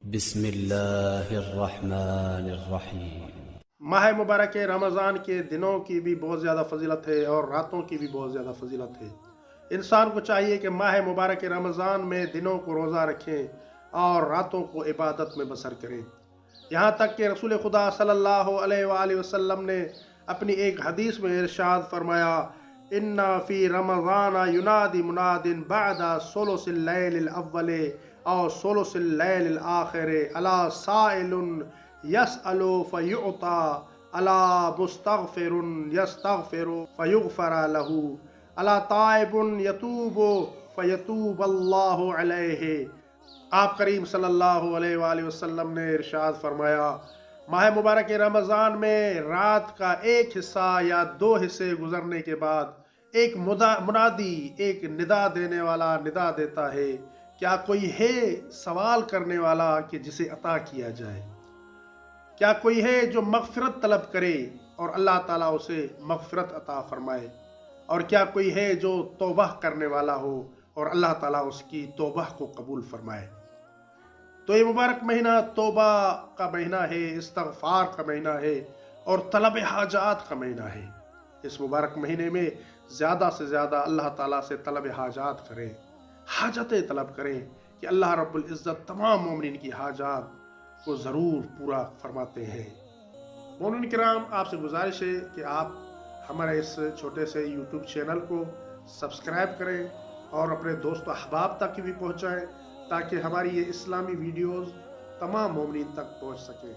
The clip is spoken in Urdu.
بسم اللہ الرحمن الرحیم۔ ماہ مبارک رمضان کے دنوں کی بھی بہت زیادہ فضیلت ہے اور راتوں کی بھی بہت زیادہ فضیلت ہے۔ انسان کو چاہیے کہ ماہ مبارک رمضان میں دنوں کو روزہ رکھیں اور راتوں کو عبادت میں بسر کریں۔ یہاں تک کہ رسول خدا صلی اللہ علیہ وآلہ وسلم نے اپنی ایک حدیث میں ارشاد فرمایا، ان فی رمضان ینادی مناد بعد ثلث اللیل الاول او ثلث اللیل الاخر الا سائل یسأل فیعطا الا مستغفر یستغفر فیغفر له الا تائب یتوب فیتوب اللہ علیہ۔ آپ کریم صلی اللہ علیہ وآلہ وسلم نے ارشاد فرمایا، ماہ مبارک رمضان میں رات کا ایک حصہ یا دو حصے گزرنے کے بعد ایک منادی، ایک ندا دینے والا ندا دیتا ہے، کیا کوئی ہے سوال کرنے والا کہ جسے عطا کیا جائے؟ کیا کوئی ہے جو مغفرت طلب کرے اور اللہ تعالیٰ اسے مغفرت عطا فرمائے؟ اور کیا کوئی ہے جو توبہ کرنے والا ہو اور اللہ تعالیٰ اس کی توبہ کو قبول فرمائے؟ تو یہ مبارک مہینہ توبہ کا مہینہ ہے، استغفار کا مہینہ ہے اور طلب حاجات کا مہینہ ہے۔ اس مبارک مہینے میں زیادہ سے زیادہ اللہ تعالیٰ سے طلب حاجات کریں، حاجتیں طلب کریں کہ اللہ رب العزت تمام مومنین کی حاجات کو ضرور پورا فرماتے ہیں۔ مومنین کرام، آپ سے گزارش ہے کہ آپ ہمارے اس چھوٹے سے یوٹیوب چینل کو سبسکرائب کریں اور اپنے دوست و احباب تک بھی پہنچائیں تاکہ ہماری یہ اسلامی ویڈیوز تمام مومنین تک پہنچ سکیں۔